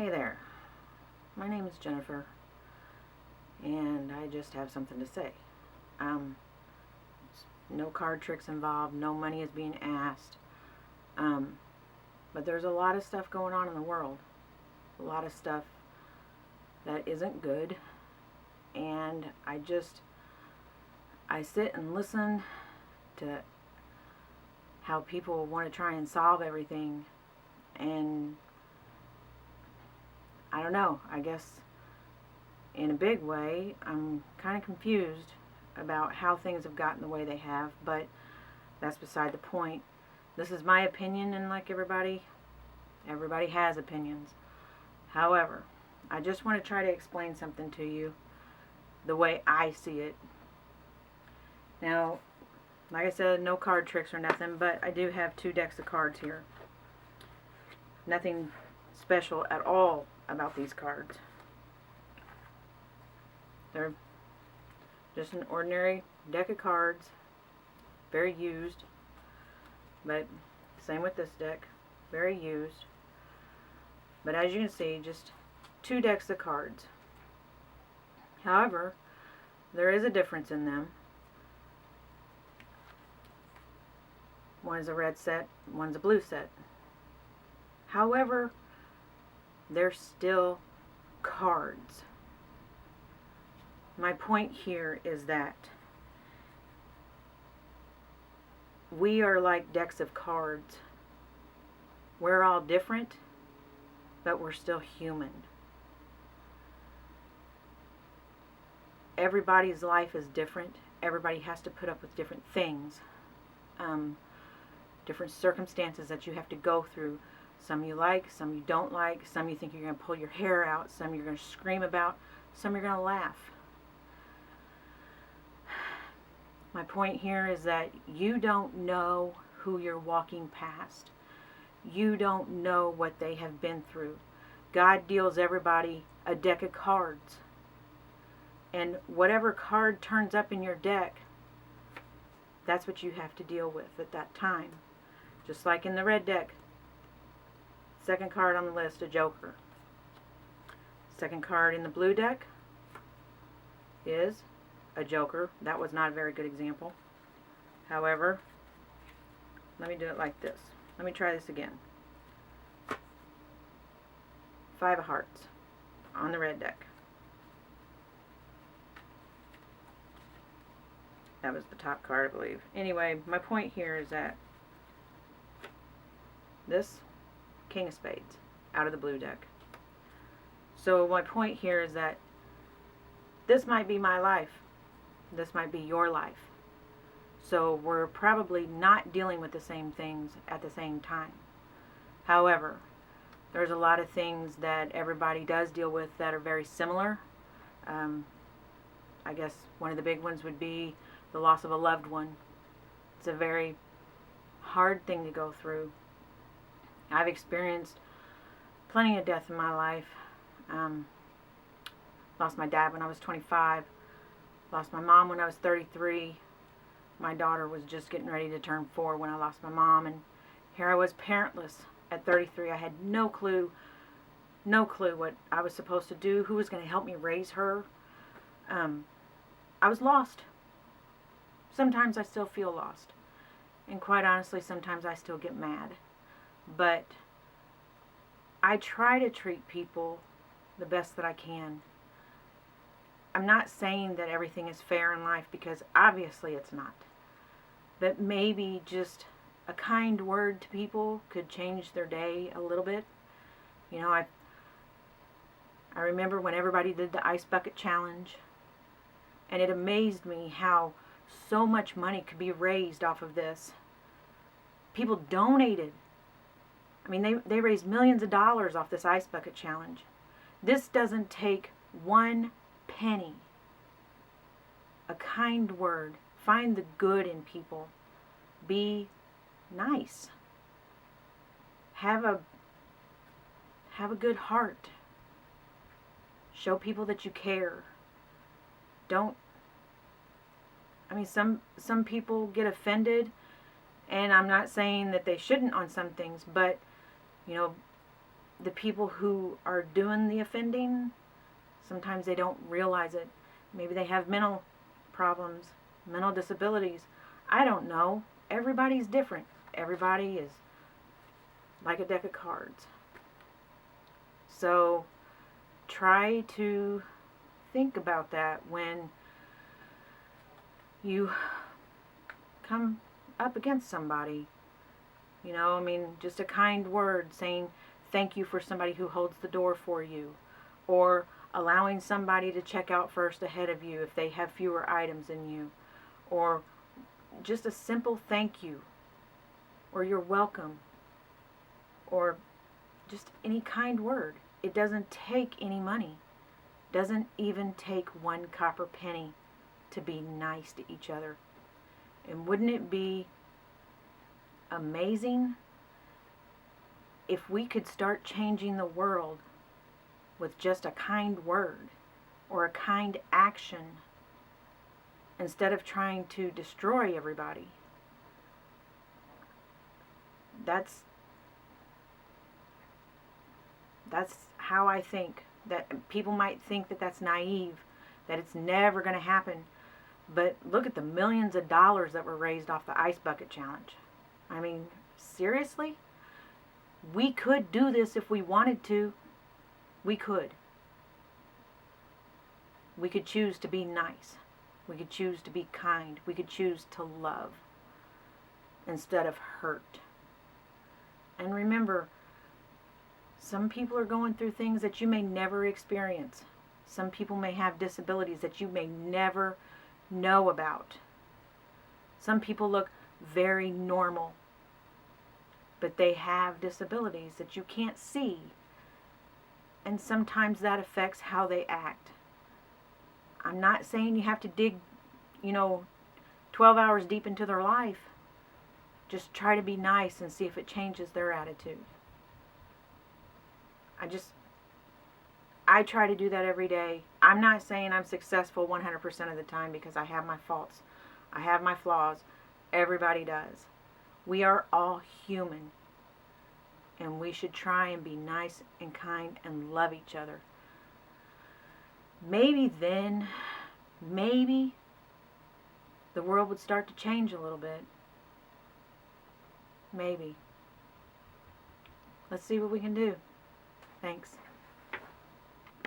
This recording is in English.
Hey there, my name is Jennifer, and I just have something to say. Um, no card tricks involved, no money is being asked, um, but there's a lot of stuff going on in the world, a lot of stuff that isn't good, and I sit and listen to how people want to try and solve everything, and I don't know, I guess in a big way, I'm kind of confused about how things have gotten the way they have, but that's beside the point. This is my opinion, and like everybody has opinions. However, I just want to try to explain something to you the way I see it. Now, like I said, no card tricks or nothing, but I do have 2 decks of cards here. Nothing special at all about these cards. They're just an ordinary deck of cards, very used, but same with this deck, very used. But as you can see, just 2 decks of cards. However, there is a difference in them. One is a red set, one's a blue set. However, they're still cards. My point here is that we are like decks of cards. We're all different, but we're still human. Everybody's life is different. Everybody has to put up with different things, different circumstances that you have to go through. Some you like, some you don't like, some you think you're going to pull your hair out, some you're going to scream about, some you're going to laugh. My point here is that you don't know who you're walking past. You don't know what they have been through. God deals everybody a deck of cards. And whatever card turns up in your deck, that's what you have to deal with at that time. Just like in the red deck. Second card on the list, a Joker. Second card in the blue deck is a Joker. That was not a very good example. However, let me do it like this. Let me try this again. 5 of Hearts on the red deck. That was the top card, I believe. Anyway, my point here is that this King of Spades out of the blue deck. So my point here is that this might be my life. This might be your life. So we're probably not dealing with the same things at the same time. However, there's a lot of things that everybody does deal with that are very similar. I guess one of the big ones would be the loss of a loved one. It's a very hard thing to go through. I've experienced plenty of death in my life. Lost my dad when I was 25. Lost my mom when I was 33. My daughter was just getting ready to turn 4 when I lost my mom. And here I was parentless at 33. I had no clue what I was supposed to do, who was going to help me raise her. I was lost. Sometimes I still feel lost. And quite honestly, sometimes I still get mad. But I try to treat people the best that I can. I'm not saying that everything is fair in life, because obviously it's not. But maybe just a kind word to people could change their day a little bit. You know, I remember when everybody did the ice bucket challenge, and it amazed me how so much money could be raised off of this. People donated. I mean, they raised millions of dollars off this ice bucket challenge. This doesn't take one penny. A kind word. Find the good in people. Be nice. Have a good heart. Show people that you care. Don't. I mean, some people get offended, and I'm not saying that they shouldn't on some things, but you know, the people who are doing the offending, sometimes they don't realize it. Maybe they have mental problems, mental disabilities. I don't know. Everybody's different. Everybody is like a deck of cards. So try to think about that when you come up against somebody. You know, I mean, just a kind word saying thank you for somebody who holds the door for you, or allowing somebody to check out first ahead of you if they have fewer items than you, or just a simple thank you, or you're welcome, or just any kind word. It doesn't take any money. It doesn't even take one copper penny to be nice to each other. And wouldn't it be amazing if we could start changing the world with just a kind word or a kind action instead of trying to destroy everybody? That's how I think. That people might think that that's naive, that it's never going to happen. But look at the millions of dollars that were raised off the Ice Bucket Challenge. I mean, seriously? We could do this if we wanted to. We could. We could choose to be nice. We could choose to be kind. We could choose to love instead of hurt. And remember, some people are going through things that you may never experience. Some people may have disabilities that you may never know about. Some people look very normal, but they have disabilities that you can't see. And sometimes that affects how they act. I'm not saying you have to dig, 12 hours deep into their life. Just try to be nice and see if it changes their attitude. I try to do that every day. I'm not saying I'm successful 100% of the time, because I have my faults. I have my flaws. Everybody does. We are all human. And we should try and be nice and kind and love each other. Maybe then, maybe the world would start to change a little bit. Maybe. Let's see what we can do. Thanks.